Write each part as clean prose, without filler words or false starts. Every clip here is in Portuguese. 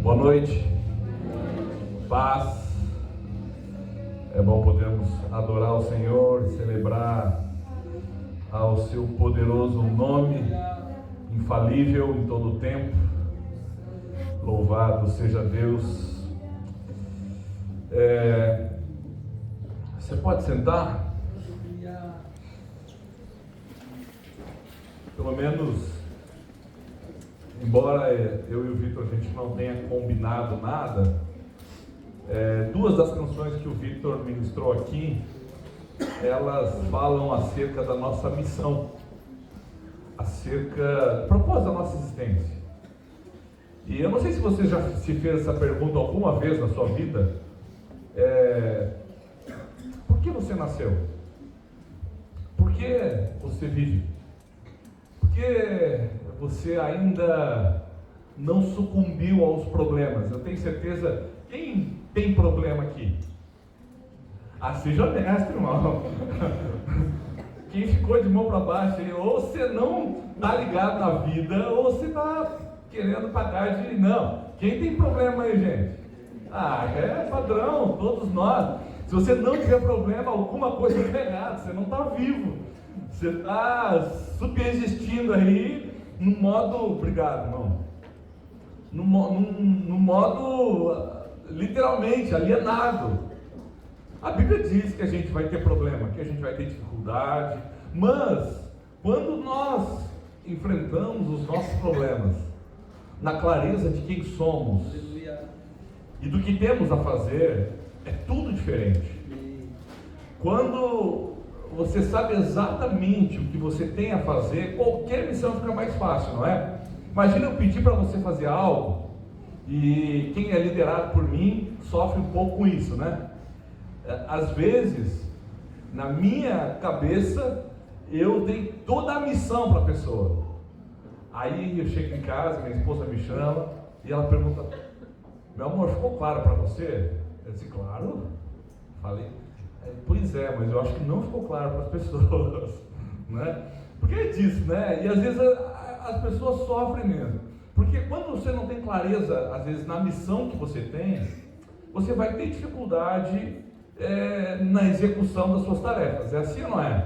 Boa noite, paz. É bom podermos adorar o Senhor e celebrar ao seu poderoso nome, infalível em todo o tempo. Louvado seja Deus. Você pode sentar? Pelo menos, embora eu e o Vitor a gente não tenha combinado nada, duas das canções que o Vitor ministrou aqui, elas falam acerca da nossa missão, do propósito da nossa existência. E eu não sei se você já se fez essa pergunta alguma vez na sua vida. Por que você nasceu? Por que você vive? Por que você ainda não sucumbiu aos problemas? Eu tenho certeza, quem tem problema aqui? Seja honesto, irmão. Quem ficou de mão para baixo, ou você não está ligado na vida, ou você está querendo pagar de... Não. Quem tem problema aí, gente? É padrão, todos nós. Se você não tiver problema, alguma coisa está errada, você não está vivo. Você está subsistindo aí no modo... Obrigado, irmão. No modo, literalmente, alienado. A Bíblia diz que a gente vai ter problema, que a gente vai ter dificuldade, mas quando nós enfrentamos os nossos problemas, na clareza de quem somos e do que temos a fazer, é tudo diferente. Quando você sabe exatamente o que você tem a fazer, qualquer missão fica mais fácil, não é? Imagina eu pedir para você fazer algo, e quem é liderado por mim sofre um pouco com isso, né? Às vezes, na minha cabeça, eu dei toda a missão para a pessoa. Aí eu chego em casa, minha esposa me chama e ela pergunta: meu amor, ficou claro para você? Eu disse: claro. Falei: pois é, mas eu acho que não ficou claro para as pessoas, né? Porque é disso, né? E às vezes as pessoas sofrem mesmo. Porque quando você não tem clareza, às vezes, na missão que você tem, você vai ter dificuldade na execução das suas tarefas. É assim ou não é?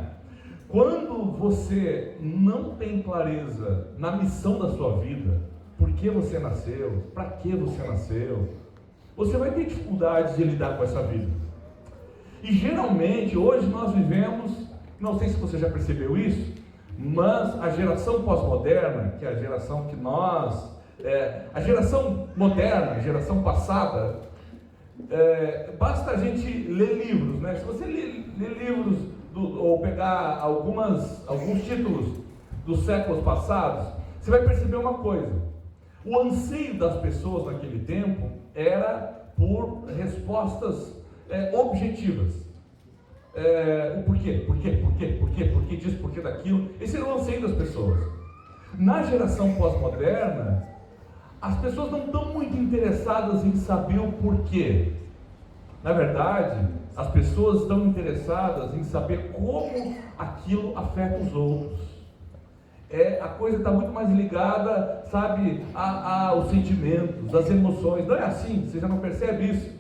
Quando você não tem clareza na missão da sua vida, por que você nasceu, para que você nasceu, você vai ter dificuldade de lidar com essa vida. E geralmente, hoje nós vivemos, não sei se você já percebeu isso, mas a geração pós-moderna, que é a geração que a geração moderna, a geração passada, basta a gente ler livros, né? Se você ler livros ou pegar alguns títulos dos séculos passados, você vai perceber uma coisa: o anseio das pessoas naquele tempo era por respostas objetivas. O porquê disso, porquê daquilo. Esse era o anseio das pessoas. Na geração pós-moderna, as pessoas não estão muito interessadas em saber o porquê. Na verdade, as pessoas estão interessadas em saber como aquilo afeta os outros. A coisa está muito mais ligada, sabe, aos sentimentos, às emoções. Não é assim? Você já não percebe isso?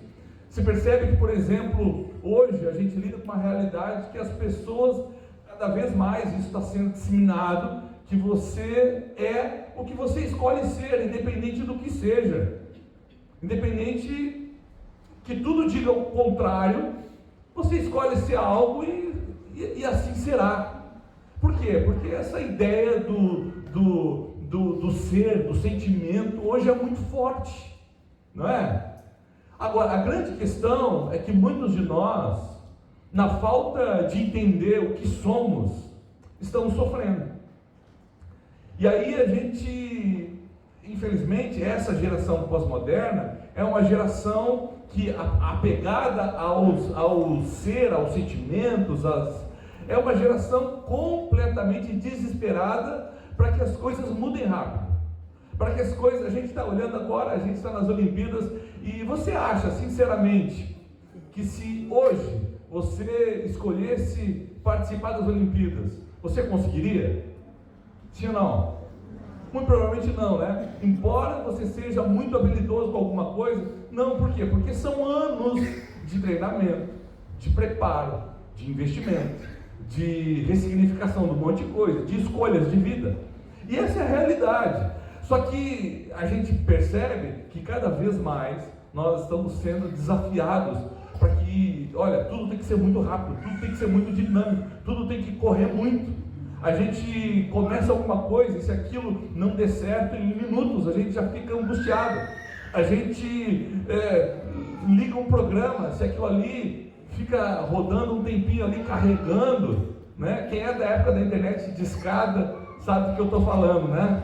Você percebe que, por exemplo, hoje a gente lida com uma realidade que as pessoas, cada vez mais, isso está sendo disseminado, que você é o que você escolhe ser, independente do que seja. Independente que tudo diga o contrário, você escolhe ser algo e assim será. Por quê? Porque essa ideia do ser, do sentimento, hoje é muito forte, não é? Agora, a grande questão é que muitos de nós, na falta de entender o que somos, estamos sofrendo. E aí a gente, infelizmente, essa geração pós-moderna é uma geração que, apegada ao ser, aos sentimentos, é uma geração completamente desesperada para que as coisas mudem rápido. Para que as coisas, a gente está olhando agora, a gente está nas Olimpíadas, e você acha, sinceramente, que se hoje você escolhesse participar das Olimpíadas, você conseguiria? Sim ou não? Muito provavelmente não, né? Embora você seja muito habilidoso com alguma coisa, não, por quê? Porque são anos de treinamento, de preparo, de investimento, de ressignificação de um monte de coisa, de escolhas de vida. E essa é a realidade. Só que a gente percebe que cada vez mais nós estamos sendo desafiados para que, olha, tudo tem que ser muito rápido, tudo tem que ser muito dinâmico, tudo tem que correr muito. A gente começa alguma coisa e se aquilo não der certo em minutos, a gente já fica angustiado. A gente liga um programa, se aquilo ali fica rodando um tempinho ali, carregando, né? Quem é da época da internet de escada sabe do que eu estou falando, né?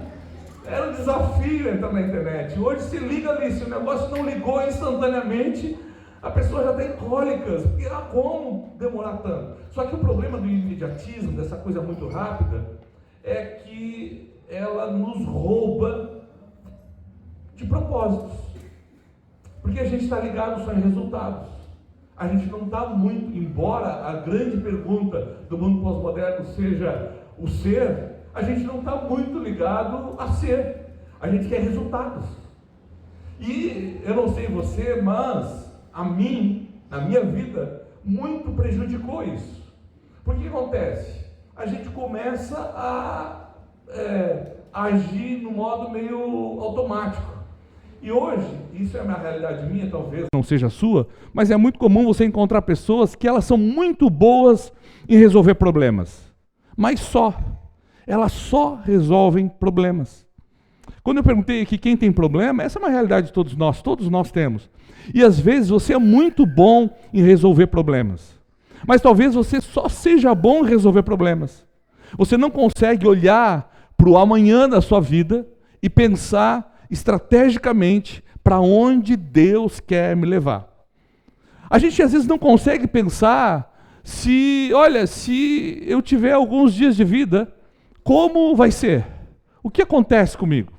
Era um desafio entrar na internet. Hoje se liga ali, se o negócio não ligou instantaneamente, a pessoa já tem cólicas, porque como demorar tanto? Só que o problema do imediatismo, dessa coisa muito rápida, é que ela nos rouba de propósitos. Porque a gente está ligado só em resultados. A gente não está muito, embora a grande pergunta do mundo pós-moderno seja o ser, a gente não está muito ligado a ser. A gente quer resultados. E eu não sei você, mas a mim, na minha vida, muito prejudicou isso. Porque o que acontece? A gente começa a agir no modo meio automático. E hoje, isso é uma realidade minha, talvez não seja a sua, mas é muito comum você encontrar pessoas que elas são muito boas em resolver problemas. Mas só. Elas só resolvem problemas. Quando eu perguntei aqui quem tem problema, essa é uma realidade de todos nós temos. E às vezes você é muito bom em resolver problemas. Mas talvez você só seja bom em resolver problemas. Você não consegue olhar para o amanhã da sua vida e pensar estrategicamente para onde Deus quer me levar. A gente às vezes não consegue pensar se eu tiver alguns dias de vida, como vai ser? O que acontece comigo?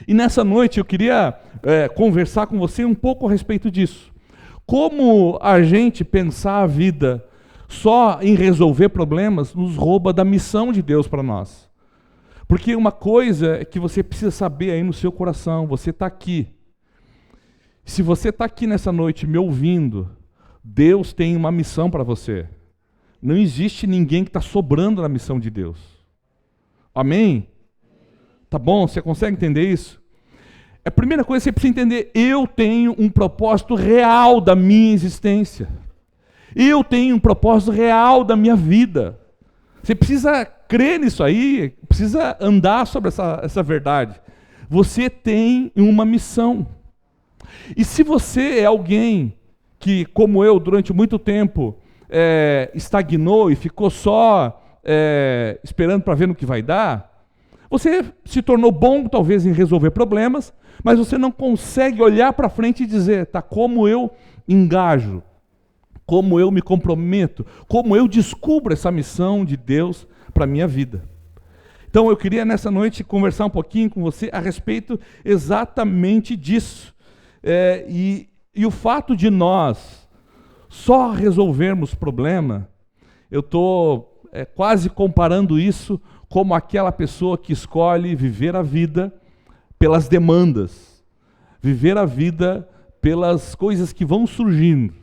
E nessa noite eu queria conversar com você um pouco a respeito disso. Como a gente pensar a vida só em resolver problemas nos rouba da missão de Deus para nós. Porque uma coisa que você precisa saber aí no seu coração, você está aqui. Se você está aqui nessa noite me ouvindo, Deus tem uma missão para você. Não existe ninguém que está sobrando na missão de Deus. Amém? Tá bom? Você consegue entender isso? A primeira coisa que você precisa entender, eu tenho um propósito real da minha existência. Eu tenho um propósito real da minha vida. Você precisa crer nisso aí, precisa andar sobre essa verdade. Você tem uma missão. E se você é alguém que, como eu, durante muito tempo, estagnou e ficou só esperando para ver no que vai dar, você se tornou bom, talvez, em resolver problemas, mas você não consegue olhar para frente e dizer, tá, como eu engajo, como eu me comprometo, como eu descubro essa missão de Deus para a minha vida. Então eu queria nessa noite conversar um pouquinho com você a respeito exatamente disso. E o fato de nós só resolvermos problema, eu estou quase comparando isso como aquela pessoa que escolhe viver a vida pelas demandas, viver a vida pelas coisas que vão surgindo,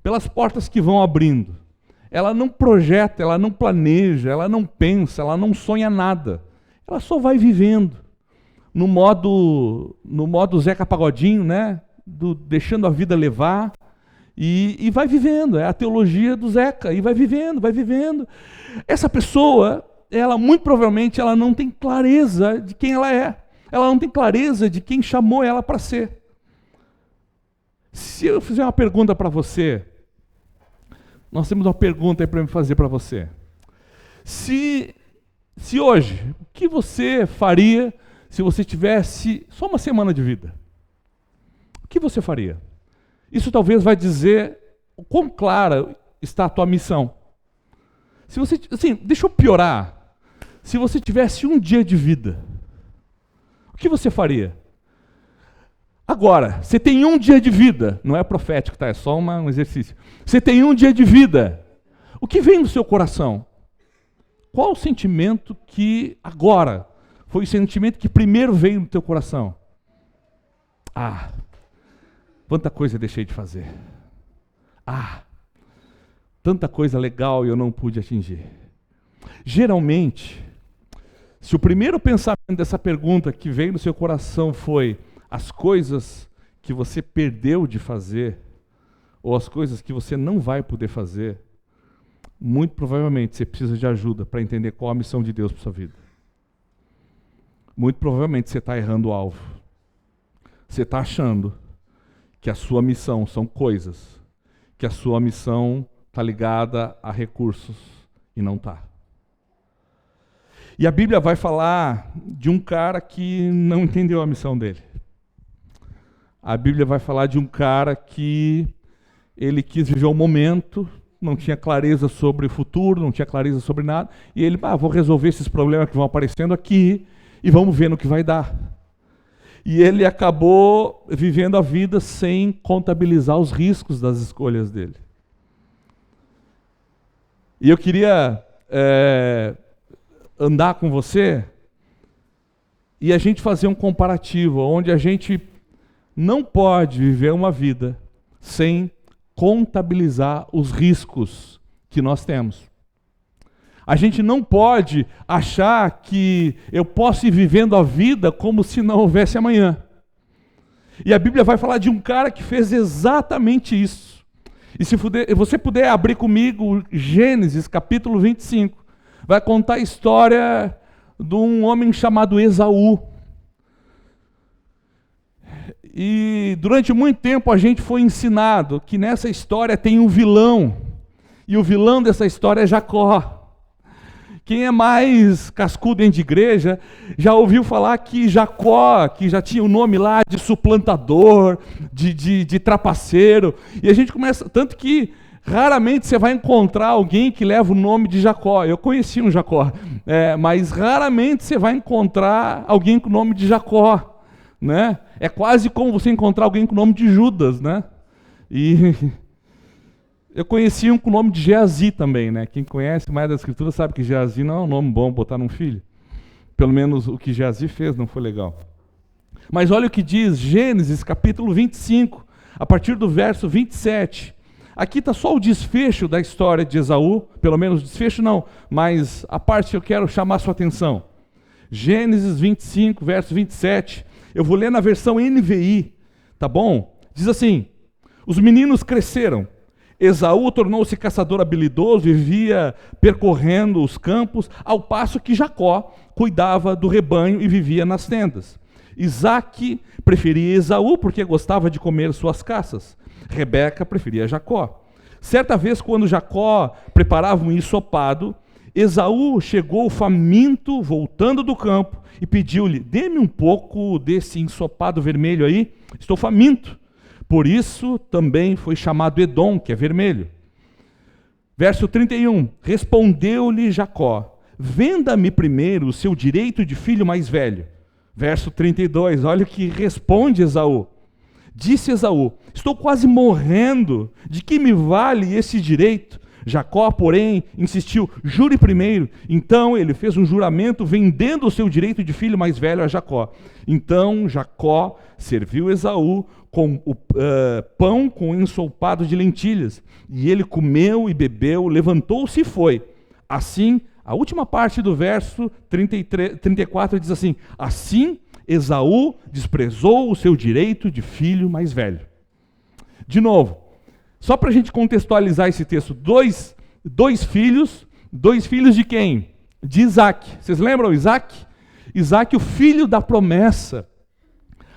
pelas portas que vão abrindo. Ela não projeta, ela não planeja, ela não pensa, ela não sonha nada. Ela só vai vivendo no modo Zeca Pagodinho, né? Deixando a vida levar e vai vivendo. É a teologia do Zeca, e vai vivendo, vai vivendo. Essa pessoa, ela muito provavelmente ela não tem clareza de quem ela é. Ela não tem clareza de quem chamou ela para ser. Se eu fizer uma pergunta para você, nós temos uma pergunta aí para me fazer para você. Se hoje, o que você faria se você tivesse só uma semana de vida? O que você faria? Isso talvez vai dizer o quão clara está a tua missão. Se você, assim, deixa eu piorar. Se você tivesse um dia de vida, o que você faria? Agora, você tem um dia de vida, não é profético, tá? É só um exercício. Você tem um dia de vida. O que vem no seu coração? Qual o sentimento que agora foi o sentimento que primeiro veio no teu coração? Quanta coisa eu deixei de fazer. Tanta coisa legal e eu não pude atingir. Geralmente, se o primeiro pensamento dessa pergunta que veio no seu coração foi as coisas que você perdeu de fazer, ou as coisas que você não vai poder fazer, muito provavelmente você precisa de ajuda para entender qual a missão de Deus para sua vida. Muito provavelmente você está errando o alvo. Você está achando que a sua missão são coisas, que a sua missão está ligada a recursos, e não está. E a Bíblia vai falar de um cara que não entendeu a missão dele. A Bíblia vai falar de um cara que ele quis viver o momento, não tinha clareza sobre o futuro, não tinha clareza sobre nada, e ele, vou resolver esses problemas que vão aparecendo aqui, e vamos ver no que vai dar. E ele acabou vivendo a vida sem contabilizar os riscos das escolhas dele. E eu queria andar com você e a gente fazer um comparativo, onde a gente não pode viver uma vida sem contabilizar os riscos que nós temos. A gente não pode achar que eu posso ir vivendo a vida como se não houvesse amanhã. E a Bíblia vai falar de um cara que fez exatamente isso. E se você puder abrir comigo Gênesis capítulo 25, vai contar a história de um homem chamado Esaú. E durante muito tempo a gente foi ensinado que nessa história tem um vilão. E o vilão dessa história é Jacó. Quem é mais cascudo dentro de igreja, já ouviu falar que Jacó, que já tinha o nome lá de suplantador, de trapaceiro, e a gente começa, tanto que raramente você vai encontrar alguém que leva o nome de Jacó. Eu conheci um Jacó, mas raramente você vai encontrar alguém com o nome de Jacó, né? É quase como você encontrar alguém com o nome de Judas, né? E eu conheci um com o nome de Geazi também, né? Quem conhece mais da Escritura sabe que Geazi não é um nome bom botar num filho. Pelo menos o que Geazi fez não foi legal. Mas olha o que diz Gênesis capítulo 25, a partir do verso 27. Aqui está só o desfecho da história de Esaú, pelo menos desfecho não, mas a parte que eu quero chamar a sua atenção. Gênesis 25, verso 27. Eu vou ler na versão NVI, tá bom? Diz assim: os meninos cresceram. Esaú tornou-se caçador habilidoso e vivia percorrendo os campos, ao passo que Jacó cuidava do rebanho e vivia nas tendas. Isaque preferia Esaú porque gostava de comer suas caças. Rebeca preferia Jacó. Certa vez, quando Jacó preparava um ensopado, Esaú chegou faminto, voltando do campo, e pediu-lhe: dê-me um pouco desse ensopado vermelho aí, estou faminto. Por isso também foi chamado Edom, que é vermelho. Verso 31, respondeu-lhe Jacó: venda-me primeiro o seu direito de filho mais velho. Verso 32, olha o que responde Esaú. Disse Esaú: estou quase morrendo, de que me vale esse direito? Jacó, porém, insistiu: jure primeiro. Então ele fez um juramento, vendendo o seu direito de filho mais velho a Jacó. Então Jacó serviu Esaú com o pão com ensopado de lentilhas. E ele comeu e bebeu, levantou-se e foi. Assim, a última parte do verso 34 diz assim: assim Esaú desprezou o seu direito de filho mais velho. De novo, só para a gente contextualizar esse texto, dois filhos de quem? De Isaque. Vocês lembram Isaque? Isaque, o filho da promessa.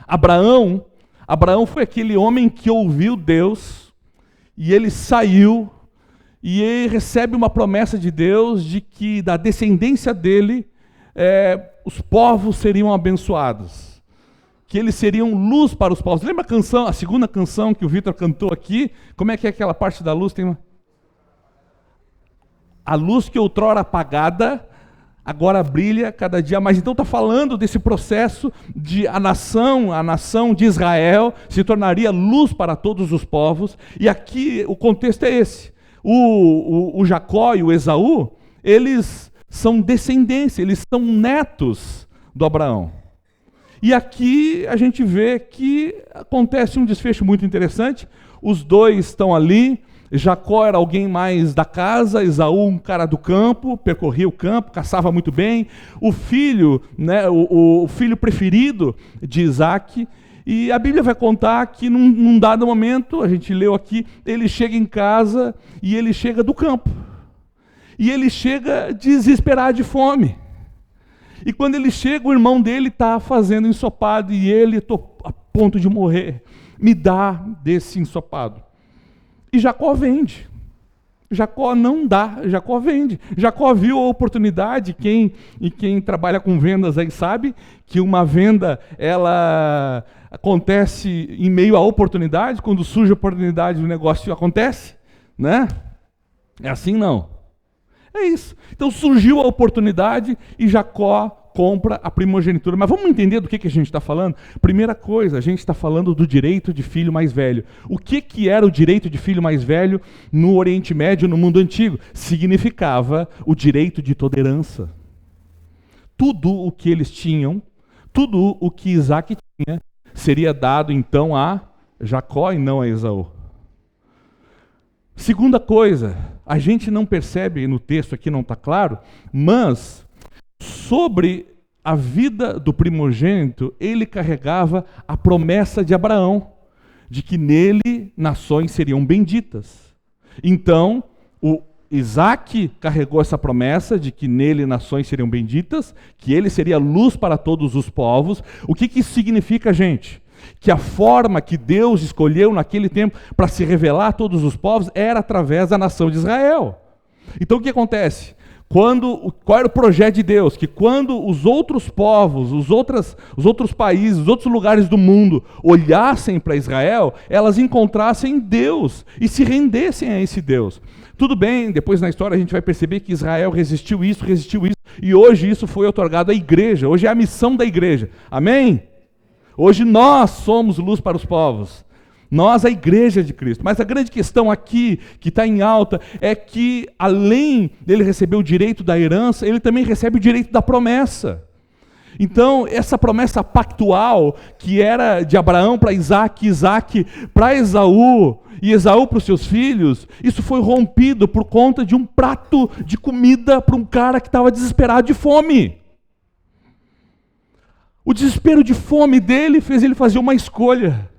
Abraão foi aquele homem que ouviu Deus, e ele saiu, e ele recebe uma promessa de Deus, de que da descendência dele, os povos seriam abençoados, que eles seriam luz para os povos. Lembra a canção, a segunda canção que o Vitor cantou aqui? Como é que é aquela parte da luz? A luz que outrora apagada, agora brilha cada dia mais. Então está falando desse processo de a nação de Israel se tornaria luz para todos os povos. E aqui o contexto é esse. O Jacó e o Esaú, eles são descendência, eles são netos do Abraão. E aqui a gente vê que acontece um desfecho muito interessante. Os dois estão ali. Jacó era alguém mais da casa, Esaú um cara do campo, percorria o campo, caçava muito bem. O filho, né, o filho preferido de Isaac. E a Bíblia vai contar que num dado momento, a gente leu aqui, ele chega em casa e ele chega do campo. E ele chega desesperado de fome. E quando ele chega, o irmão dele está fazendo ensopado e ele, estou a ponto de morrer, me dá desse ensopado. E Jacó vende. Jacó não dá, Jacó vende. Jacó viu a oportunidade, quem trabalha com vendas aí sabe que uma venda, ela acontece em meio à oportunidade, quando surge a oportunidade o negócio acontece, né? É assim não. É isso. Então surgiu a oportunidade e Jacó compra a primogenitura. Mas vamos entender do que a gente está falando? Primeira coisa, a gente está falando do direito de filho mais velho. O que era o direito de filho mais velho no Oriente Médio, no mundo antigo? Significava o direito de toda herança. Tudo o que eles tinham, tudo o que Isaac tinha, seria dado então a Jacó e não a Esaú. Segunda coisa, a gente não percebe no texto aqui, não está claro, mas sobre a vida do primogênito, ele carregava a promessa de Abraão, de que nele nações seriam benditas. Então, o Isaac carregou essa promessa de que nele nações seriam benditas, que ele seria luz para todos os povos. O que isso significa, gente? Que a forma que Deus escolheu naquele tempo para se revelar a todos os povos era através da nação de Israel. Então o que acontece? Qual era o projeto de Deus? Que quando os outros povos, os outros países, os outros lugares do mundo olhassem para Israel, elas encontrassem Deus e se rendessem a esse Deus. Tudo bem, depois na história a gente vai perceber que Israel resistiu isso, e hoje isso foi otorgado à igreja, hoje é a missão da igreja. Amém? Hoje nós somos luz para os povos. Nós, a igreja de Cristo. Mas a grande questão aqui, que está em alta, é que além dele receber o direito da herança, ele também recebe o direito da promessa. Então, essa promessa pactual, que era de Abraão para Isaac, Isaac para Esaú, e Esaú para os seus filhos, isso foi rompido por conta de um prato de comida para um cara que estava desesperado de fome. O desespero de fome dele fez ele fazer uma escolha.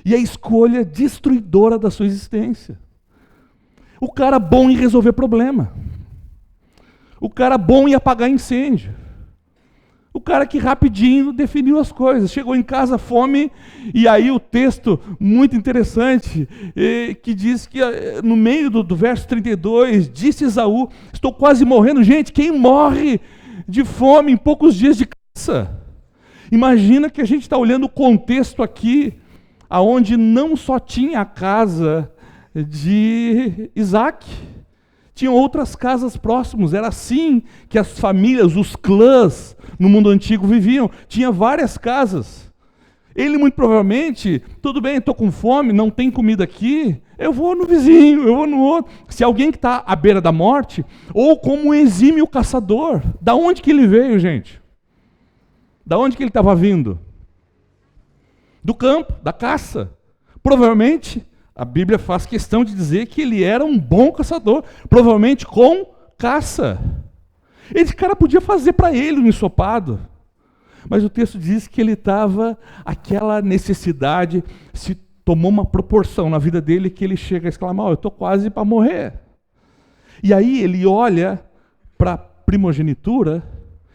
E a escolha destruidora da sua existência. O cara bom em resolver problema. O cara bom em apagar incêndio. O cara que rapidinho definiu as coisas. Chegou em casa, fome, e aí o texto muito interessante, que diz que no meio do verso 32, disse Esaú, estou quase morrendo. Gente, quem morre de fome em poucos dias de caça? Imagina que a gente está olhando o contexto aqui, aonde não só tinha a casa de Isaac, tinham outras casas próximas. Era assim que as famílias, os clãs no mundo antigo viviam. Tinha várias casas. Ele muito provavelmente, tudo bem, estou com fome, não tem comida aqui, eu vou no vizinho, eu vou no outro. Se alguém que está à beira da morte, ou como um exímio caçador, da onde que ele veio, gente? Da onde que ele estava vindo? Do campo, da caça. Provavelmente, a Bíblia faz questão de dizer que ele era um bom caçador, provavelmente com caça. Esse cara podia fazer para ele um ensopado, mas o texto diz que ele estava, aquela necessidade se tomou uma proporção na vida dele que ele chega a exclamar, eu estou quase para morrer. E aí ele olha para a primogenitura,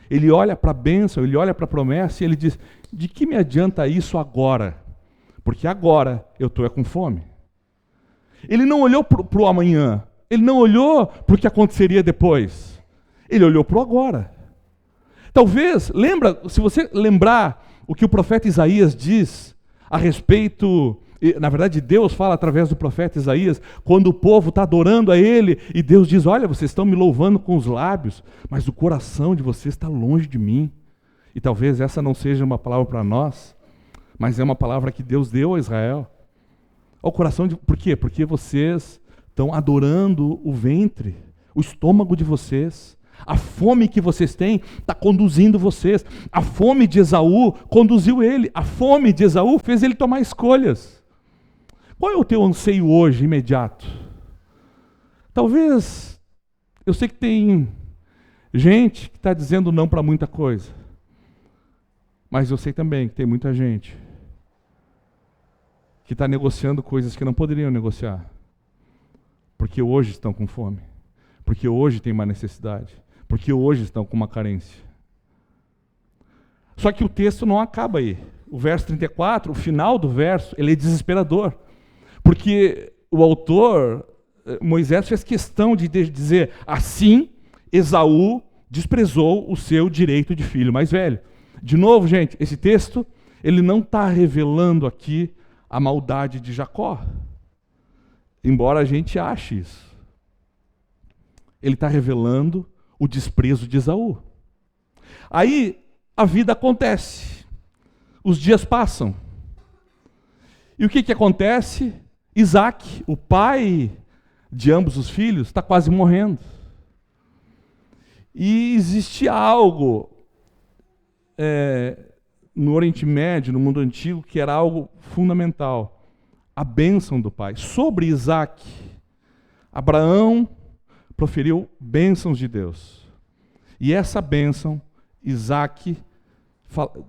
ele olha para a bênção, ele olha para a promessa e ele diz, de que me adianta isso agora? Porque agora eu estou com fome. Ele não olhou para o amanhã, ele não olhou para o que aconteceria depois. Ele olhou para o agora. Talvez, se você lembrar o que o profeta Isaías diz a respeito, na verdade Deus fala através do profeta Isaías, quando o povo está adorando a ele, e Deus diz, olha, vocês estão me louvando com os lábios, mas o coração de vocês está longe de mim. E talvez essa não seja uma palavra para nós, mas é uma palavra que Deus deu a Israel. Ao coração por quê? Porque vocês estão adorando o ventre, o estômago de vocês, A fome que vocês têm está conduzindo vocês. A fome de Esaú conduziu ele. A fome de Esaú fez ele tomar escolhas. Qual é o teu anseio hoje, imediato? Talvez, eu sei que tem gente que está dizendo não para muita coisa. Mas eu sei também que tem muita gente que está negociando coisas que não poderiam negociar. Porque hoje estão com fome. Porque hoje tem uma necessidade. Porque hoje estão com uma carência. Só que o texto não acaba aí. O verso 34, o final do verso, ele é desesperador. Porque o autor, Moisés, fez questão de dizer, assim, Esaú desprezou o seu direito de filho mais velho. De novo, gente, esse texto, ele não está revelando aqui a maldade de Jacó. Embora a gente ache isso. Ele está revelando o desprezo de Esaú. Aí, a vida acontece. Os dias passam. E o que acontece? Isaac, o pai de ambos os filhos, está quase morrendo. E existe algo no Oriente Médio, no mundo antigo, que era algo fundamental. A bênção do pai. Sobre Isaac, Abraão proferiu bênçãos de Deus. E essa bênção, Isaac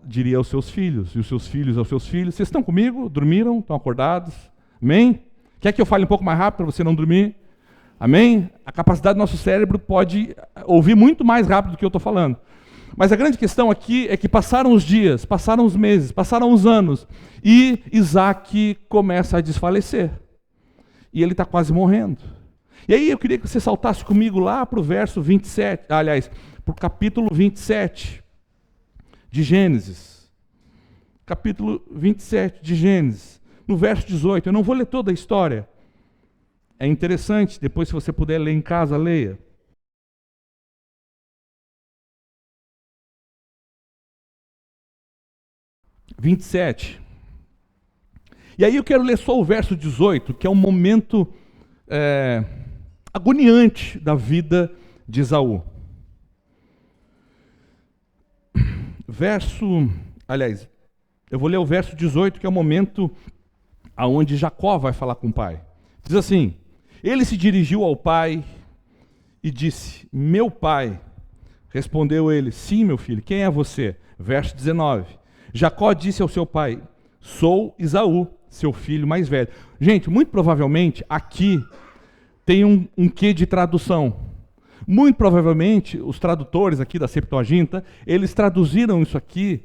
diria aos seus filhos, e os seus filhos aos seus filhos. Vocês estão comigo? Dormiram? Estão acordados? Amém? Quer que eu fale um pouco mais rápido para você não dormir? Amém? A capacidade do nosso cérebro pode ouvir muito mais rápido do que eu estou falando. Mas a grande questão aqui é que passaram os dias, passaram os meses, passaram os anos, e Isaac começa a desfalecer. E ele está quase morrendo. E aí eu queria que você saltasse comigo lá para o verso 27, aliás, para o capítulo 27 de Gênesis. Capítulo 27 de Gênesis, no verso 18. Eu não vou ler toda a história. É interessante, depois se você puder ler em casa, leia. (27) E aí eu quero ler só o verso 18, que é um momento agoniante da vida de Esaú. Eu vou ler o verso 18, que é o momento aonde Jacó vai falar com o pai. Diz assim: ele se dirigiu ao pai e disse: meu pai. Respondeu ele: sim, meu filho, quem é você? Verso 19. Jacó disse ao seu pai: sou Esaú, seu filho mais velho. Gente, muito provavelmente aqui tem um quê de tradução. Muito provavelmente os tradutores aqui da Septuaginta, eles traduziram isso aqui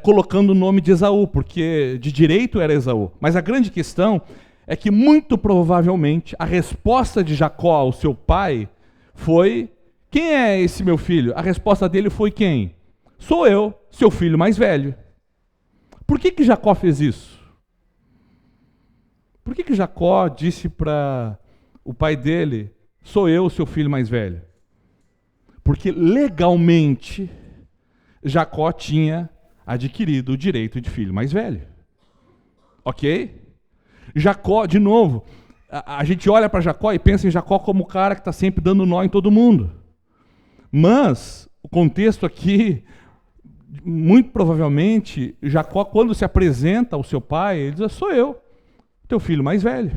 colocando o nome de Esaú, porque de direito era Esaú. Mas a grande questão é que muito provavelmente a resposta de Jacó ao seu pai foi: quem é esse meu filho? A resposta dele foi: quem? Sou eu, seu filho mais velho. Por que Jacó fez isso? Por que Jacó disse para o pai dele: sou eu, seu filho mais velho? Porque legalmente Jacó tinha adquirido o direito de filho mais velho. Ok? Jacó, de novo, a gente olha para Jacó e pensa em Jacó como o cara que está sempre dando nó em todo mundo. Mas o contexto aqui, muito provavelmente, Jacó, quando se apresenta ao seu pai, ele diz: sou eu, teu filho mais velho.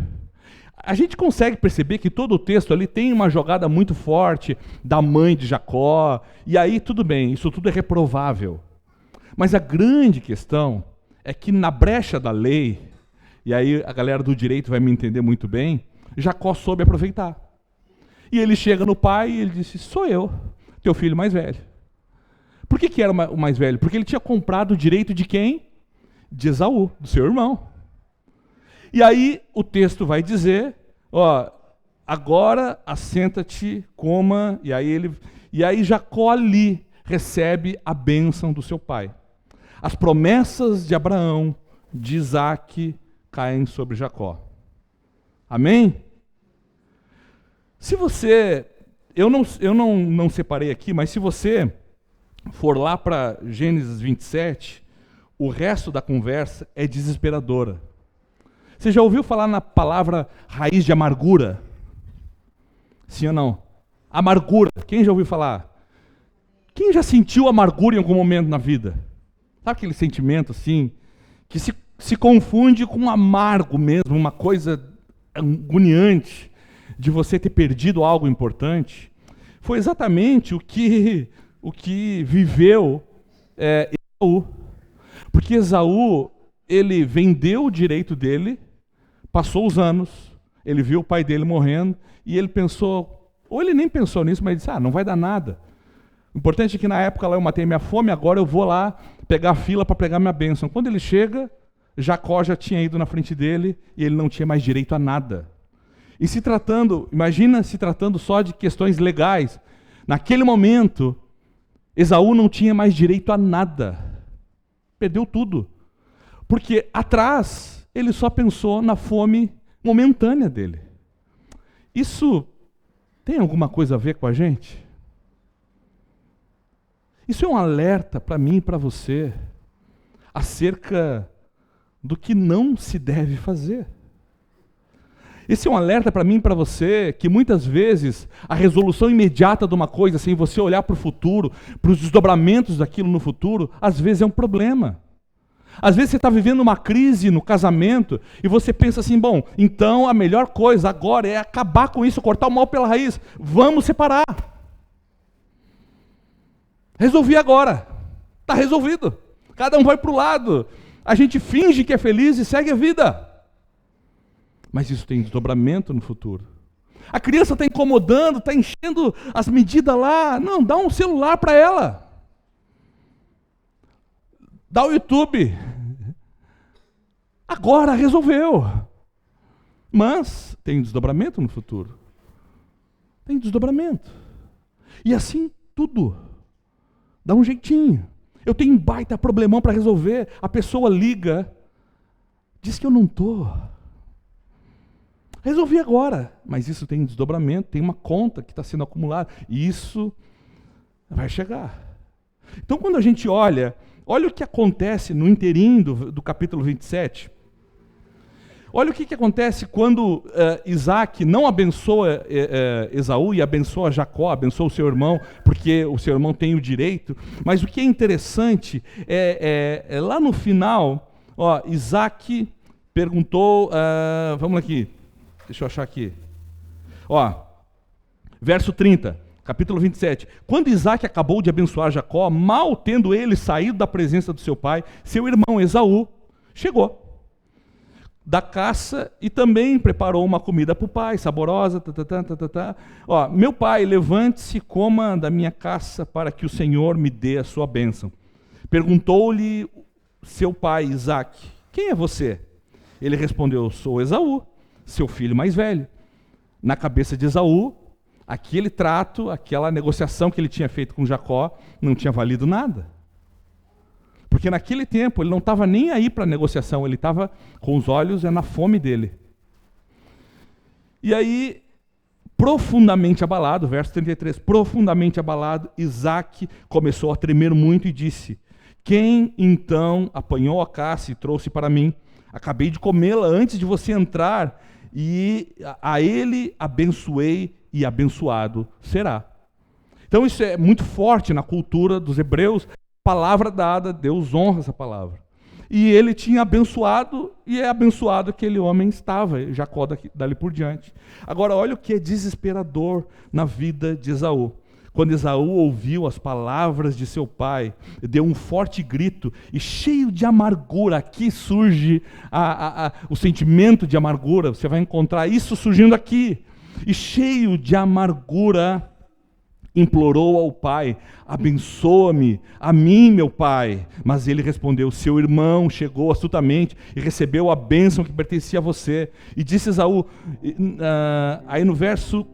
A gente consegue perceber que todo o texto ali tem uma jogada muito forte da mãe de Jacó, e aí tudo bem, isso tudo é reprovável. Mas a grande questão é que na brecha da lei, e aí a galera do direito vai me entender muito bem, Jacó soube aproveitar. E ele chega no pai e ele disse: sou eu, teu filho mais velho. Por que era o mais velho? Porque ele tinha comprado o direito de quem? De Esaú, do seu irmão. E aí o texto vai dizer: agora assenta-te, coma, e aí Jacó ali recebe a bênção do seu pai. As promessas de Abraão, de Isaac, caem sobre Jacó. Amém? Se você, eu não separei aqui, mas se você for lá para Gênesis 27, o resto da conversa é desesperadora. Você já ouviu falar na palavra raiz de amargura? Sim ou não? Amargura. Quem já ouviu falar? Quem já sentiu amargura em algum momento na vida? Sabe aquele sentimento assim, que se confunde com amargo mesmo, uma coisa agoniante de você ter perdido algo importante? Foi exatamente o que viveu Esaú. Porque Esaú, ele vendeu o direito dele, passou os anos, ele viu o pai dele morrendo, e ele pensou, ou ele nem pensou nisso, mas disse, não vai dar nada. O importante é que na época lá eu matei minha fome, agora eu vou lá pegar a fila para pegar minha bênção. Quando ele chega, Jacó já tinha ido na frente dele, e ele não tinha mais direito a nada. E se tratando, imagina se tratando só de questões legais, naquele momento, Esaú não tinha mais direito a nada. Perdeu tudo. Porque atrás, ele só pensou na fome momentânea dele. Isso tem alguma coisa a ver com a gente? Isso é um alerta para mim e para você acerca do que não se deve fazer. Esse é um alerta para mim e para você que muitas vezes a resolução imediata de uma coisa, sem você olhar para o futuro, para os desdobramentos daquilo no futuro, às vezes é um problema. Às vezes você está vivendo uma crise no casamento e você pensa assim, bom, então a melhor coisa agora é acabar com isso, cortar o mal pela raiz. Vamos separar. Resolvi agora. Está resolvido. Cada um vai para o lado. A gente finge que é feliz e segue a vida. Mas isso tem desdobramento no futuro. A criança está incomodando, está enchendo as medidas lá. Não, dá um celular para ela. Dá o YouTube. Agora resolveu. Mas tem desdobramento no futuro. Tem desdobramento. E assim tudo. Dá um jeitinho. Eu tenho um baita problemão para resolver. A pessoa liga. Diz que eu não estou. Resolvi agora. Mas isso tem desdobramento. Tem uma conta que está sendo acumulada. E isso vai chegar. Então quando a gente olha o que acontece no inteirinho do capítulo 27. Olha o que acontece quando Isaac não abençoa Esaú e abençoa Jacó, abençoa o seu irmão, porque o seu irmão tem o direito. Mas o que é interessante é lá no final, Isaac perguntou, vamos aqui, deixa eu achar aqui. Verso 30. Capítulo 27. Quando Isaac acabou de abençoar Jacó, mal tendo ele saído da presença do seu pai, seu irmão Esaú chegou da caça e também preparou uma comida para o pai, saborosa. Meu pai, levante-se e coma da minha caça para que o Senhor me dê a sua bênção. Perguntou-lhe seu pai Isaac, quem é você? Ele respondeu, sou Esaú, seu filho mais velho. Na cabeça de Esaú, aquele trato, aquela negociação que ele tinha feito com Jacó, não tinha valido nada. Porque naquele tempo ele não estava nem aí para a negociação, ele estava com os olhos na fome dele. E aí, profundamente abalado, verso 33, profundamente abalado, Isaac começou a tremer muito e disse, quem então apanhou a caça e trouxe para mim? Acabei de comê-la antes de você entrar e a ele abençoei e abençoado será. Então isso é muito forte na cultura dos hebreus, palavra dada, Deus honra essa palavra. E ele tinha abençoado, e é abençoado aquele homem estava, Jacó dali por diante. Agora olha o que é desesperador na vida de Esaú. Quando Esaú ouviu as palavras de seu pai, deu um forte grito, e cheio de amargura, aqui surge o sentimento de amargura, você vai encontrar isso surgindo aqui. E cheio de amargura, implorou ao pai, abençoa-me, a mim, meu pai. Mas ele respondeu, seu irmão chegou astutamente e recebeu a bênção que pertencia a você. E disse Esaú, aí no verso,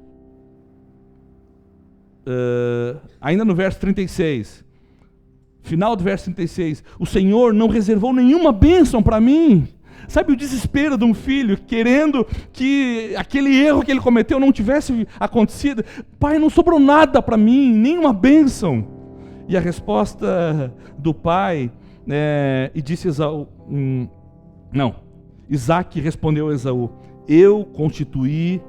ainda no verso 36, final do verso 36, o Senhor não reservou nenhuma bênção para mim. Sabe o desespero de um filho querendo que aquele erro que ele cometeu não tivesse acontecido? Pai, não sobrou nada para mim, nenhuma bênção. E a resposta do pai, e disse Esaú, Isaac respondeu a Esaú, eu constituí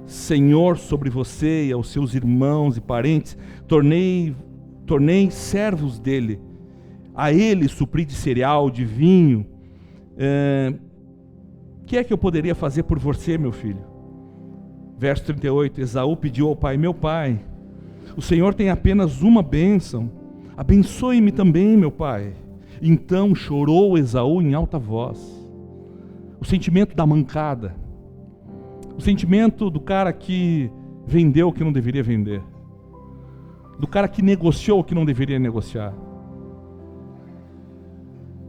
senhor sobre você e aos seus irmãos e parentes, tornei servos dele. A ele supri de cereal, de vinho. O que é que eu poderia fazer por você, meu filho? Verso 38, Esaú pediu ao pai: meu pai, o Senhor tem apenas uma bênção, abençoe-me também, meu pai. Então chorou Esaú em alta voz. O sentimento da mancada, o sentimento do cara que vendeu o que não deveria vender, do cara que negociou o que não deveria negociar,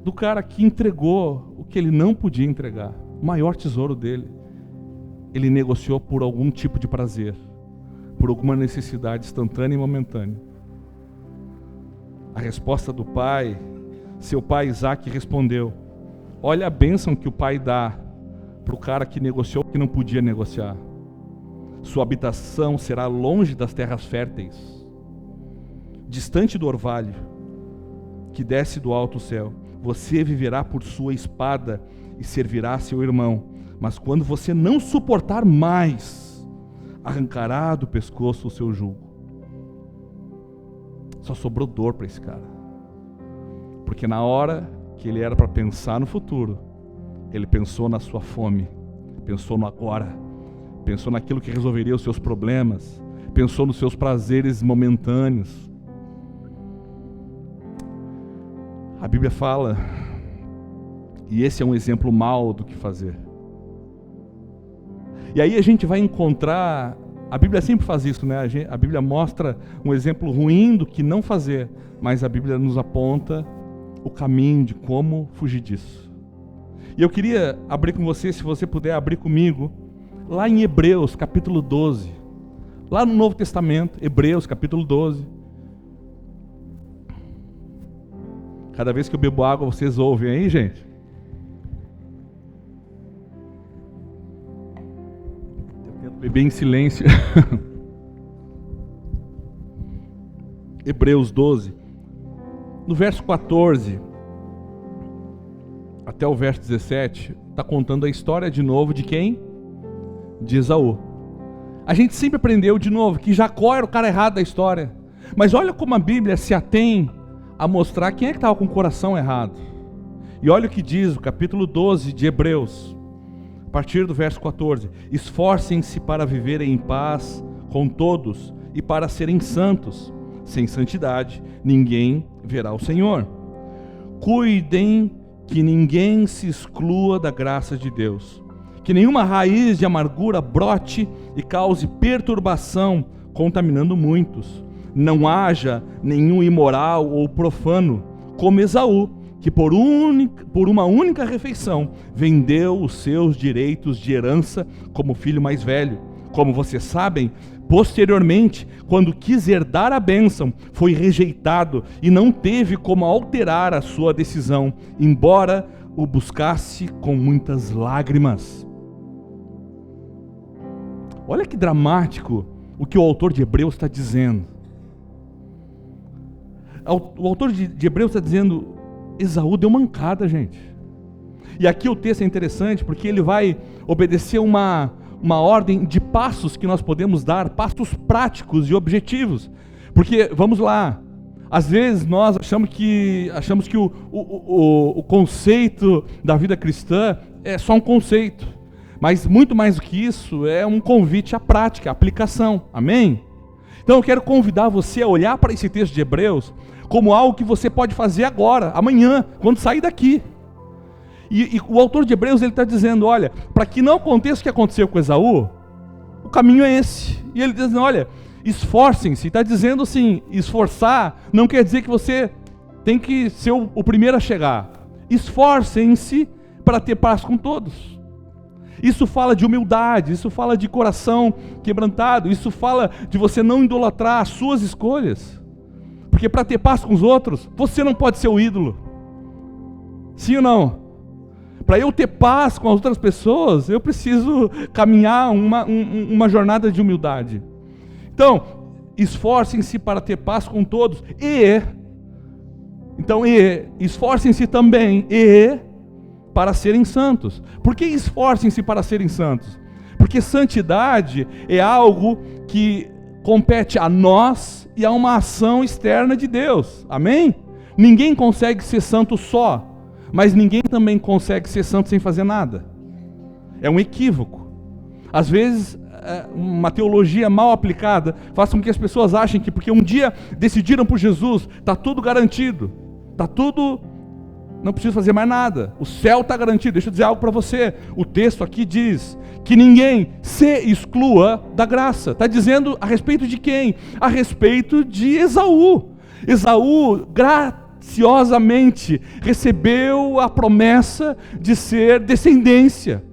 do cara que entregou o que ele não podia entregar, o maior tesouro dele. Ele negociou por algum tipo de prazer, por alguma necessidade instantânea e momentânea. A resposta do pai, seu pai Isaac respondeu: olha a bênção que o pai dá para o cara que negociou o que não podia negociar. Sua habitação será longe das terras férteis, distante do orvalho que desce do alto céu. Você viverá por sua espada e servirá a seu irmão. Mas quando você não suportar mais, arrancará do pescoço o seu jugo. Só sobrou dor para esse cara. Porque na hora que ele era para pensar no futuro, ele pensou na sua fome, pensou no agora, pensou naquilo que resolveria os seus problemas, pensou nos seus prazeres momentâneos. A Bíblia fala, e esse é um exemplo mau do que fazer. E aí a gente vai encontrar, a Bíblia sempre faz isso, né? A Bíblia mostra um exemplo ruim do que não fazer, mas a Bíblia nos aponta o caminho de como fugir disso. E eu queria abrir com você, se você puder abrir comigo, lá em Hebreus capítulo 12, lá no Novo Testamento, Hebreus capítulo 12. Cada vez que eu bebo água, vocês ouvem aí, gente? Beber em silêncio. Hebreus 12, no verso 14 até o verso 17, está contando a história de novo de quem? De Esaú. A gente sempre aprendeu de novo que Jacó era o cara errado da história, mas olha como a Bíblia se atém a mostrar quem é que estava com o coração errado. E olha o que diz o capítulo 12 de Hebreus, a partir do verso 14: esforcem-se para viverem em paz com todos e para serem santos. Sem santidade ninguém verá o Senhor. Cuidem que ninguém se exclua da graça de Deus, que nenhuma raiz de amargura brote e cause perturbação, contaminando muitos. Não haja nenhum imoral ou profano, como Esaú, que por uma única refeição vendeu os seus direitos de herança como filho mais velho. Como vocês sabem, posteriormente, quando quis herdar a bênção, foi rejeitado e não teve como alterar a sua decisão, embora o buscasse com muitas lágrimas. Olha que dramático o que o autor de Hebreus está dizendo. O autor de Hebreus está dizendo: Esaú deu mancada, gente. E aqui o texto é interessante porque ele vai obedecer uma ordem de passos que nós podemos dar, passos práticos e objetivos. Porque, vamos lá, às vezes nós achamos que o conceito da vida cristã é só um conceito, mas muito mais do que isso, é um convite à prática, à aplicação, amém? Então eu quero convidar você a olhar para esse texto de Hebreus como algo que você pode fazer agora, amanhã, quando sair daqui. E o autor de Hebreus ele está dizendo: olha, para que não aconteça o que aconteceu com Esaú, o caminho é esse. E ele diz: olha, esforcem-se. Está dizendo assim, esforçar não quer dizer que você tem que ser o primeiro a chegar. Esforcem-se para ter paz com todos. Isso fala de humildade, isso fala de coração quebrantado, isso fala de você não idolatrar as suas escolhas. Porque para ter paz com os outros, você não pode ser o ídolo. Sim ou não? Para eu ter paz com as outras pessoas, eu preciso caminhar uma jornada de humildade. Então, esforcem-se para ter paz com todos esforcem-se também para serem santos. Por que esforcem-se para serem santos? Porque santidade é algo que compete a nós e a uma ação externa de Deus. Amém? Ninguém consegue ser santo só, mas ninguém também consegue ser santo sem fazer nada. É um equívoco. Às vezes, uma teologia mal aplicada faz com que as pessoas achem que porque um dia decidiram por Jesus, está tudo garantido, está tudo, não preciso fazer mais nada, o céu está garantido. Deixa eu dizer algo para você, o texto aqui diz que ninguém se exclua da graça. Está dizendo a respeito de quem? A respeito de Esaú. Esaú, graciosamente, recebeu a promessa de ser descendência.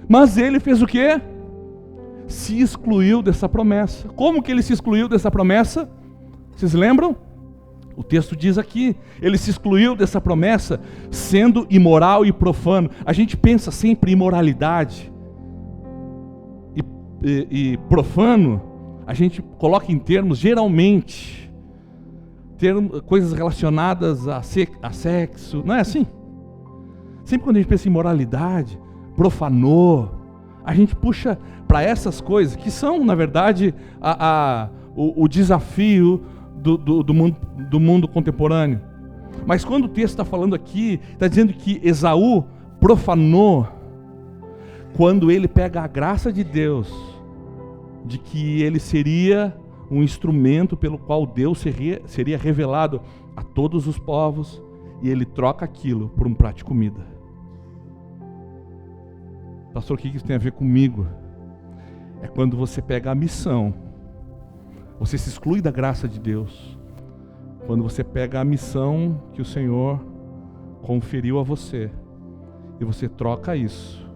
Mas ele fez o quê? Se excluiu dessa promessa. Como que ele se excluiu dessa promessa? Vocês lembram? O texto diz aqui, ele se excluiu dessa promessa sendo imoral e profano. A gente pensa sempre em imoralidade e profano, a gente coloca em termos, geralmente, coisas relacionadas a sexo, não é assim? Sempre quando a gente pensa em moralidade, profanou, a gente puxa para essas coisas que são, na verdade, o desafio do mundo contemporâneo. Mas quando o texto está falando aqui, está dizendo que Esaú profanou quando ele pega a graça de Deus, de que ele seria um instrumento pelo qual Deus seria revelado a todos os povos, e ele troca aquilo por um prato de comida. Pastor, o que isso tem a ver comigo? É quando você pega a missão, você se exclui da graça de Deus, quando você pega a missão que o Senhor conferiu a você, e você troca isso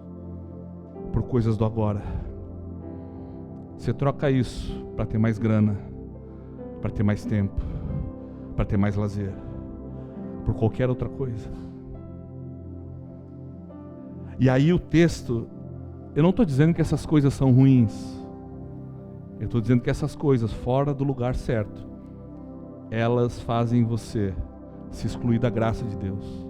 por coisas do agora. Você troca isso para ter mais grana, para ter mais tempo, para ter mais lazer, por qualquer outra coisa. E aí o texto, eu não estou dizendo que essas coisas são ruins, eu estou dizendo que essas coisas fora do lugar certo, elas fazem você se excluir da graça de Deus,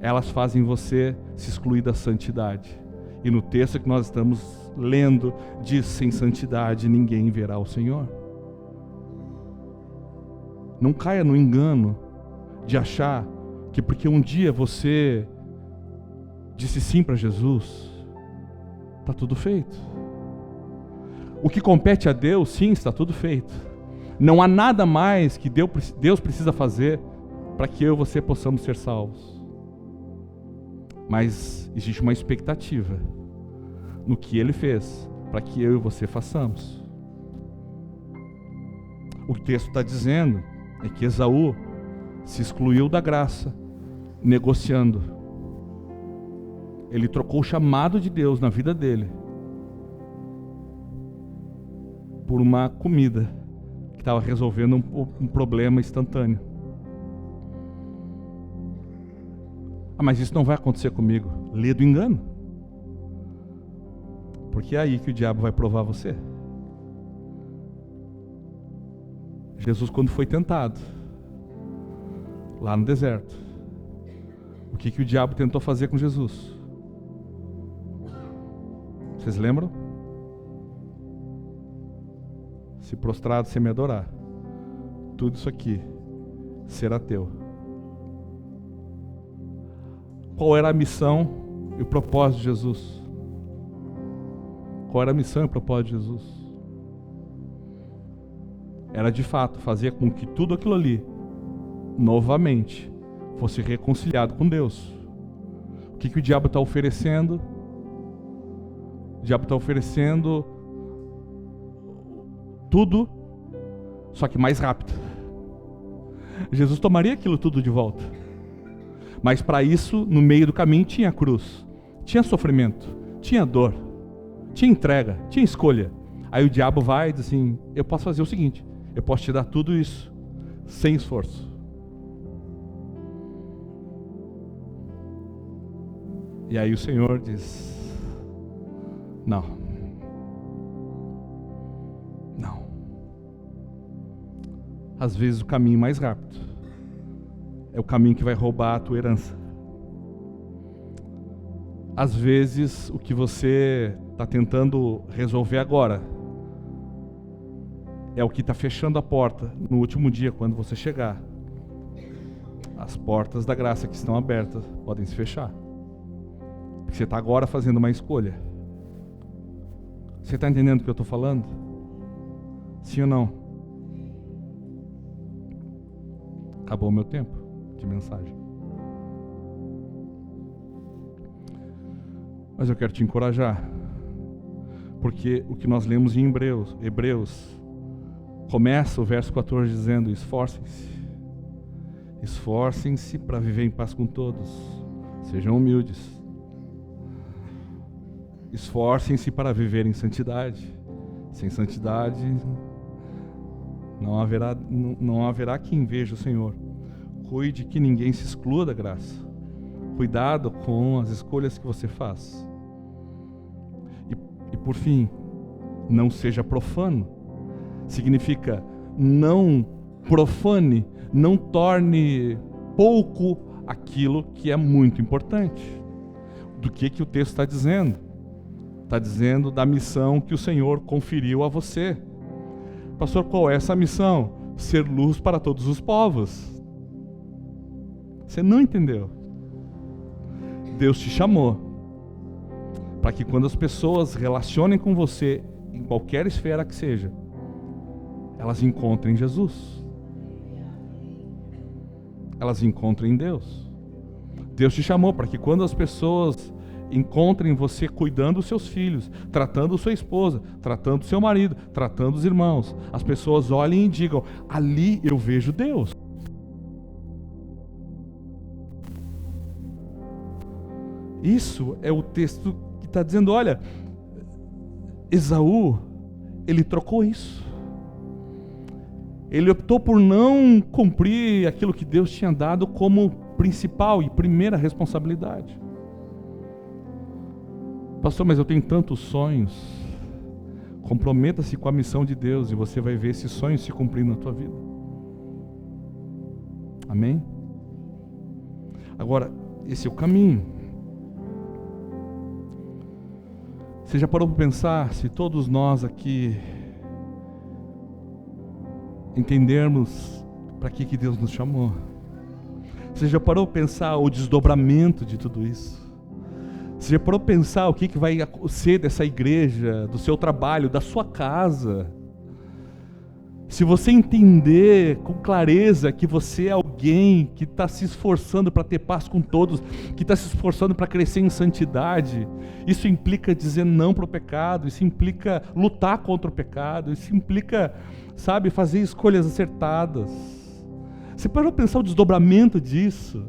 elas fazem você se excluir da santidade. E no texto que nós estamos lendo, diz: sem santidade ninguém verá o Senhor. Não caia no engano de achar que porque um dia você disse sim para Jesus, está tudo feito. O que compete a Deus, sim, está tudo feito. Não há nada mais que Deus precisa fazer para que eu e você possamos ser salvos. Mas existe uma expectativa no que Ele fez para que eu e você façamos. O que o texto está dizendo é que Esaú se excluiu da graça, negociando. Ele trocou o chamado de Deus na vida dele por uma comida que estava resolvendo um problema instantâneo. Mas isso não vai acontecer comigo. Lê do engano. Porque é aí que o diabo vai provar você. Jesus, quando foi tentado lá no deserto, o que o diabo tentou fazer com Jesus? Vocês lembram? Se prostrado sem me adorar, tudo isso aqui será teu. Qual era a missão e o propósito de Jesus? Qual era a missão e o propósito de Jesus? Era de fato fazer com que tudo aquilo ali, novamente, fosse reconciliado com Deus. O que o diabo está oferecendo? O diabo está oferecendo tudo, só que mais rápido. Jesus tomaria aquilo tudo de volta. Mas para isso, no meio do caminho, tinha a cruz, tinha sofrimento, tinha dor, tinha entrega, tinha escolha. Aí o diabo vai e diz assim: eu posso fazer o seguinte, eu posso te dar tudo isso sem esforço. E aí o Senhor diz: não. Não. Às vezes o caminho mais rápido é o caminho que vai roubar a tua herança. às vezes o que você está tentando resolver agora é o que está fechando a porta no último dia, quando você chegar. As portas da graça que estão abertas podem se fechar. Porque você está agora fazendo uma escolha. Você está entendendo o que eu estou falando? Sim ou não? Acabou o meu tempo de mensagem. Mas eu quero te encorajar. Porque o que nós lemos em Hebreus começa o verso 14 dizendo: esforcem-se. Esforcem-se para viver em paz com todos. Sejam humildes. Esforcem-se para viver em santidade. Sem santidade não haverá quem veja o Senhor. Cuide que ninguém se exclua da graça. Cuidado com as escolhas que você faz. E por fim, não seja profano. Significa não profane, não torne pouco aquilo que é muito importante. Do que o texto está dizendo? Está dizendo da missão que o Senhor conferiu a você. Pastor, qual é essa missão? Ser luz para todos os povos. Você não entendeu? Deus te chamou para que quando as pessoas relacionem com você, em qualquer esfera que seja, elas encontrem Jesus. Elas encontrem Deus. Deus te chamou para que quando as pessoas encontrem você cuidando dos seus filhos, tratando sua esposa, tratando seu marido, tratando os irmãos, as pessoas olhem e digam: ali eu vejo Deus. Isso é o texto que está dizendo: olha, Esaú, ele trocou isso. Ele optou por não cumprir aquilo que Deus tinha dado como principal e primeira responsabilidade. Pastor, mas eu tenho tantos sonhos. Comprometa-se com a missão de Deus e você vai ver esses sonhos se cumprindo na tua vida. Amém? Agora, esse é o caminho. Você já parou para pensar se todos nós aqui entendermos para que Deus nos chamou? Você já parou para pensar o desdobramento de tudo isso? Você já parou para pensar o que vai ser dessa igreja, do seu trabalho, da sua casa? Se você entender com clareza que você é alguém que está se esforçando para ter paz com todos, que está se esforçando para crescer em santidade, isso implica dizer não para o pecado, isso implica lutar contra o pecado, isso implica, sabe, fazer escolhas acertadas. Você parou para pensar o desdobramento disso?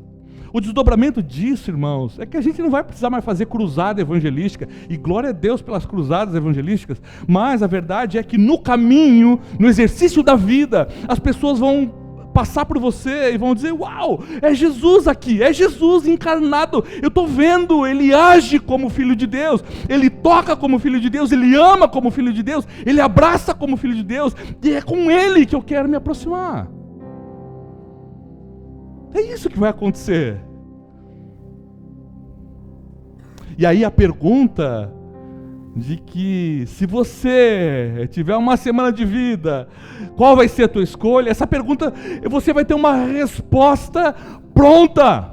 O desdobramento disso, irmãos, é que a gente não vai precisar mais fazer cruzada evangelística, e glória a Deus pelas cruzadas evangelísticas, mas a verdade é que no caminho, no exercício da vida, as pessoas vão passar por você e vão dizer: uau, é Jesus aqui, é Jesus encarnado, eu estou vendo, ele age como filho de Deus, ele toca como filho de Deus, ele ama como filho de Deus, ele abraça como filho de Deus, e é com ele que eu quero me aproximar. É isso que vai acontecer. E aí a pergunta de que se você tiver uma semana de vida, qual vai ser a tua escolha? Essa pergunta, você vai ter uma resposta pronta.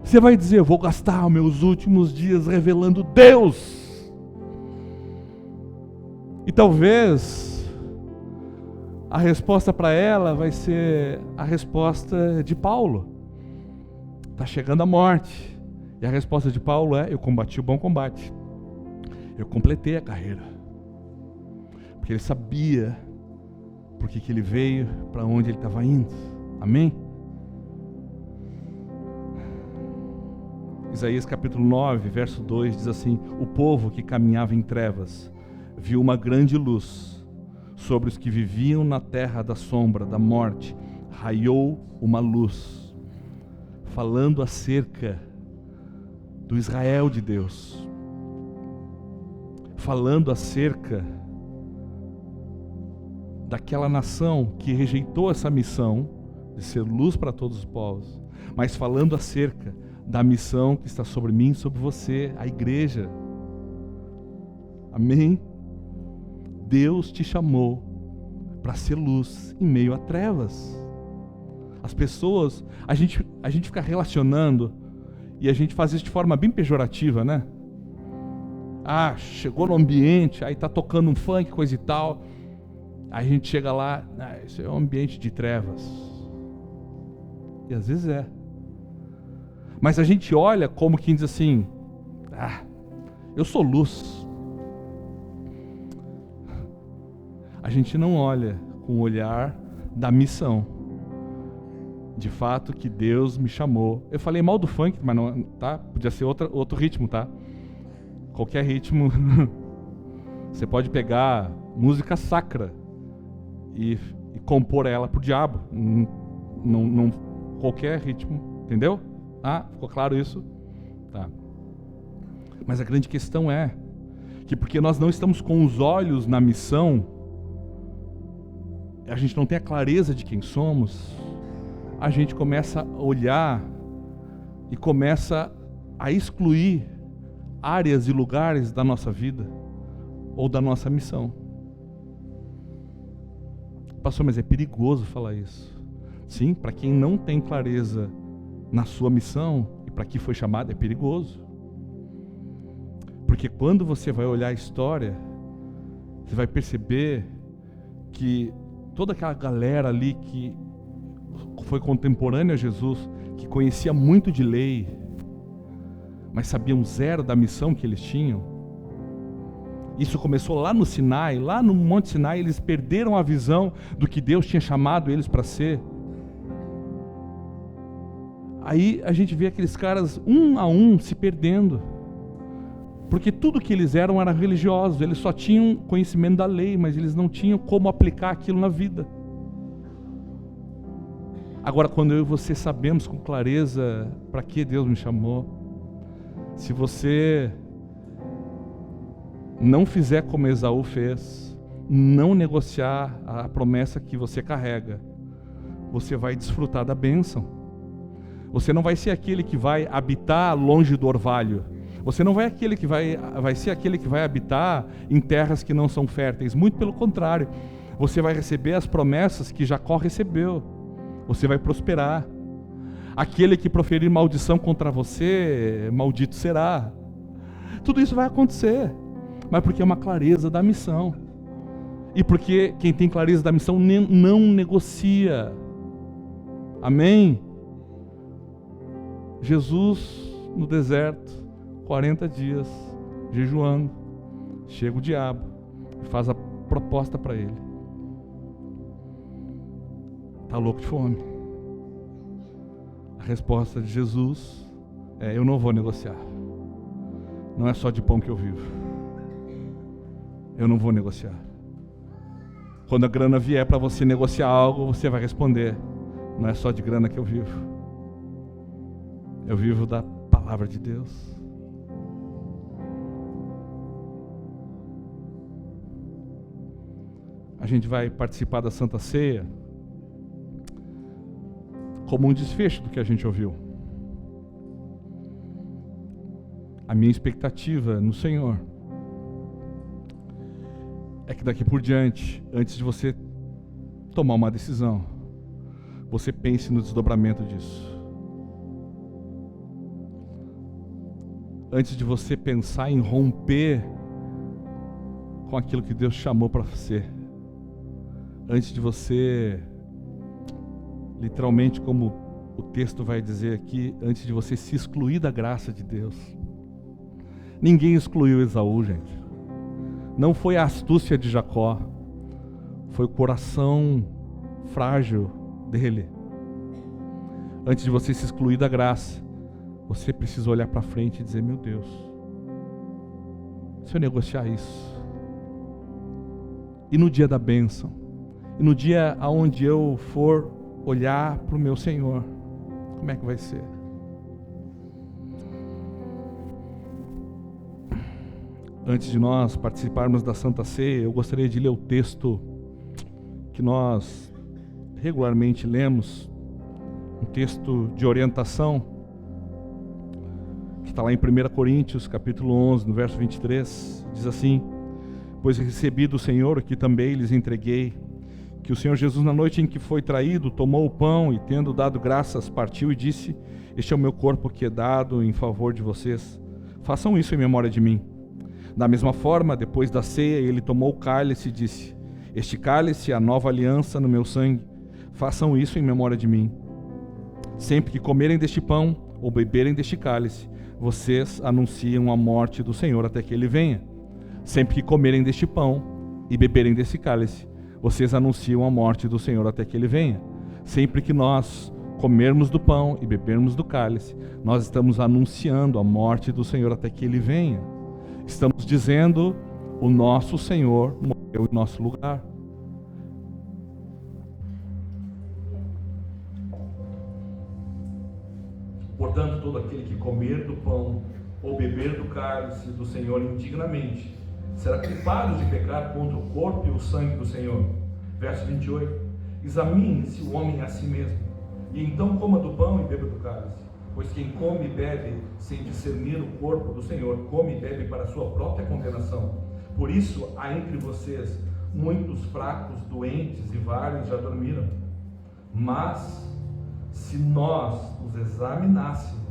Você vai dizer: eu vou gastar meus últimos dias revelando Deus. E talvez a resposta para ela vai ser a resposta de Paulo. Está chegando a morte. E a resposta de Paulo é: eu combati o bom combate. Eu completei a carreira. Porque ele sabia por que ele veio, para onde ele estava indo. Amém? Isaías capítulo 9, verso 2 diz assim: o povo que caminhava em trevas viu uma grande luz. Sobre os que viviam na terra da sombra da morte, raiou uma luz, falando acerca do Israel de Deus, falando acerca daquela nação que rejeitou essa missão de ser luz para todos os povos, mas falando acerca da missão que está sobre mim, sobre você, a igreja. Amém? Deus te chamou para ser luz em meio a trevas. As pessoas, a gente fica relacionando e a gente faz isso de forma bem pejorativa, né? Ah, chegou no ambiente, aí tá tocando um funk, coisa e tal. Aí a gente chega lá, isso é um ambiente de trevas. E às vezes é. Mas a gente olha como quem diz assim, eu sou luz. A gente não olha com o olhar da missão. De fato que Deus me chamou. Eu falei mal do funk, mas não, tá? Podia ser outro ritmo, tá? Qualquer ritmo. Você pode pegar música sacra e compor ela pro diabo. Não, qualquer ritmo, entendeu? Ficou claro isso? Tá. Mas a grande questão é que porque nós não estamos com os olhos na missão, a gente não tem a clareza de quem somos, a gente começa a olhar e começa a excluir áreas e lugares da nossa vida ou da nossa missão. Pastor, mas é perigoso falar isso. Sim, para quem não tem clareza na sua missão e para que foi chamado, é perigoso. Porque quando você vai olhar a história, você vai perceber que toda aquela galera ali que foi contemporânea a Jesus, que conhecia muito de lei, mas sabiam zero da missão que eles tinham. Isso começou lá no Sinai, lá no Monte Sinai, eles perderam a visão do que Deus tinha chamado eles para ser. Aí a gente vê aqueles caras um a um se perdendo, porque tudo que eles eram era religiosos, eles só tinham conhecimento da lei, mas eles não tinham como aplicar aquilo na vida. Agora, quando eu e você sabemos com clareza para que Deus me chamou, se você não fizer como Esaú fez, não negociar a promessa que você carrega, você vai desfrutar da bênção. Você não vai ser aquele que vai habitar longe do orvalho. Você não vai ser aquele que vai habitar em terras que não são férteis. Muito pelo contrário, você vai receber as promessas que Jacó recebeu. Você vai prosperar. Aquele que proferir maldição contra você, maldito será. Tudo isso vai acontecer, mas porque é uma clareza da missão. E porque quem tem clareza da missão não negocia. Amém? Jesus no deserto, 40 dias, jejuando, chega o diabo e faz a proposta para ele. Está louco de fome. A resposta de Jesus é: eu não vou negociar. Não é só de pão que eu vivo. Eu não vou negociar. Quando a grana vier para você negociar algo, você vai responder: não é só de grana que eu vivo. Eu vivo da palavra de Deus. A gente vai participar da Santa Ceia como um desfecho do que a gente ouviu. A minha expectativa no Senhor é que daqui por diante, antes de você tomar uma decisão, você pense no desdobramento disso. Antes de você pensar em romper com aquilo que Deus chamou para ser. Antes de você, literalmente, como o texto vai dizer aqui, antes de você se excluir da graça de Deus. Ninguém excluiu Esaú, gente. Não foi a astúcia de Jacó, foi o coração frágil dele. Antes de você se excluir da graça, você precisa olhar para frente e dizer: meu Deus, se eu negociar isso, e no dia da bênção, e no dia onde eu for olhar para o meu Senhor, como é que vai ser? Antes de nós participarmos da Santa Ceia, eu gostaria de ler o texto que nós regularmente lemos, um texto de orientação, que está lá em 1 Coríntios, capítulo 11, no verso 23, diz assim: pois recebi do Senhor o que também lhes entreguei, que o Senhor Jesus, na noite em que foi traído, tomou o pão e, tendo dado graças, partiu e disse: este é o meu corpo que é dado em favor de vocês. Façam isso em memória de mim. Da mesma forma, depois da ceia, ele tomou o cálice e disse: este cálice é a nova aliança no meu sangue. Façam isso em memória de mim. Sempre que comerem deste pão ou beberem deste cálice, vocês anunciam a morte do Senhor até que ele venha. Sempre que comerem deste pão e beberem desse cálice, vocês anunciam a morte do Senhor até que ele venha. Sempre que nós comermos do pão e bebermos do cálice, nós estamos anunciando a morte do Senhor até que ele venha. Estamos dizendo: o nosso Senhor morreu em nosso lugar. Portanto, todo aquele que comer do pão ou beber do cálice do Senhor indignamente será culpado de pecar contra o corpo e o sangue do Senhor. Verso 28. Examine-se o homem a si mesmo, e então coma do pão e beba do cálice. Pois quem come e bebe sem discernir o corpo do Senhor, come e bebe para a sua própria condenação. Por isso há entre vocês muitos fracos, doentes e vários já dormiram. Mas se nós nos examinássemos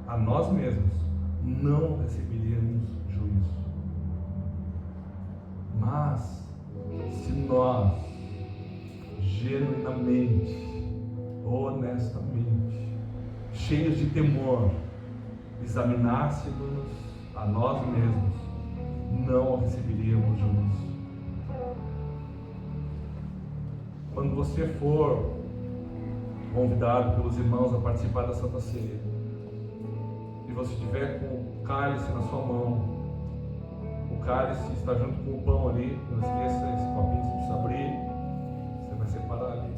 a nós mesmos, não receberíamos juízo. Mas se nós genuinamente, honestamente, cheios de temor, examinássemos a nós mesmos, não receberíamos juízo. Quando você for convidado pelos irmãos a participar da Santa Ceia, e você estiver com o cálice na sua mão, o cálice está junto com o pão ali, não esqueça, esse copinho você precisa abrir, você vai separar ali.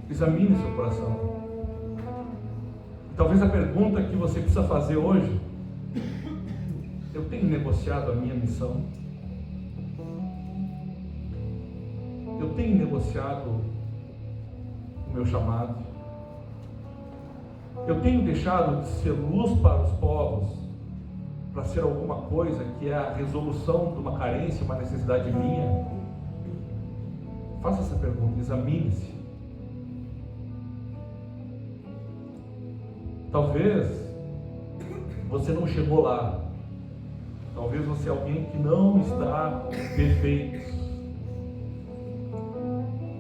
Examine seu coração. E talvez a pergunta que você precisa fazer hoje: eu tenho negociado a minha missão? Eu tenho negociado o meu chamado? Eu tenho deixado de ser luz para os povos, para ser alguma coisa que é a resolução de uma carência, uma necessidade minha? Faça essa pergunta, examine-se. Talvez você não chegou lá, talvez você é alguém que não está perfeito,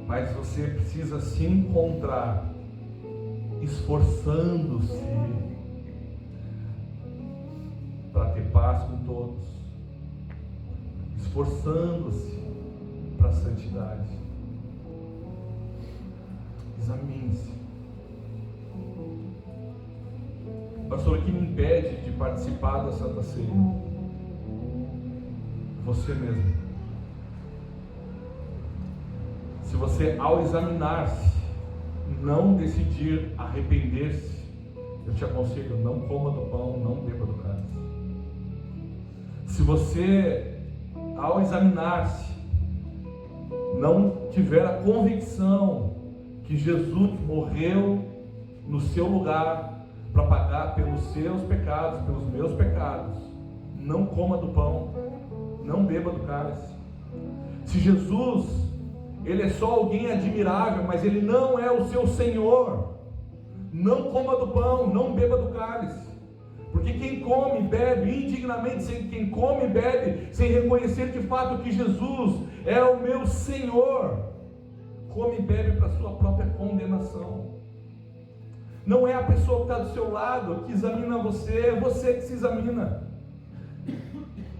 mas você precisa se encontrar esforçando-se para ter paz com todos, esforçando-se para a santidade. Examine-se. Pastor, o que me impede de participar da Santa Ceia? Você mesmo. Se você, ao examinar-se, não decidir arrepender-se, eu te aconselho: não coma do pão, não beba do cálice. Se você, ao examinar-se, não tiver a convicção que Jesus morreu no seu lugar para pagar pelos seus pecados, pelos meus pecados, não coma do pão, não beba do cálice. Se Jesus, ele é só alguém admirável, mas ele não é o seu Senhor, não coma do pão, não beba do cálice. Porque quem come e bebe indignamente, quem come e bebe sem reconhecer de fato que Jesus é o meu Senhor, come e bebe para a sua própria condenação. Não é a pessoa que está do seu lado que examina você, é você que se examina.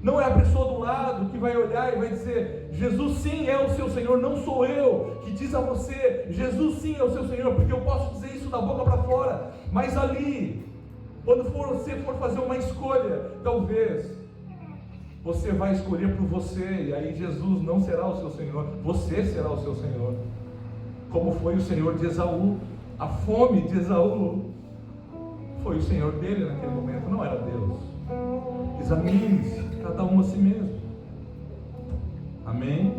Não é a pessoa do lado que vai olhar e vai dizer: Jesus sim é o seu Senhor, não sou eu que diz a você: Jesus sim é o seu Senhor, porque eu posso dizer isso da boca para fora, mas ali, quando você for fazer uma escolha, talvez você vai escolher por você, e aí Jesus não será o seu Senhor, você será o seu Senhor, como foi o Senhor de Esaú. A fome de Esaú foi o Senhor dele naquele momento, não era Deus. Examine-se, cada um a si mesmo. Amém?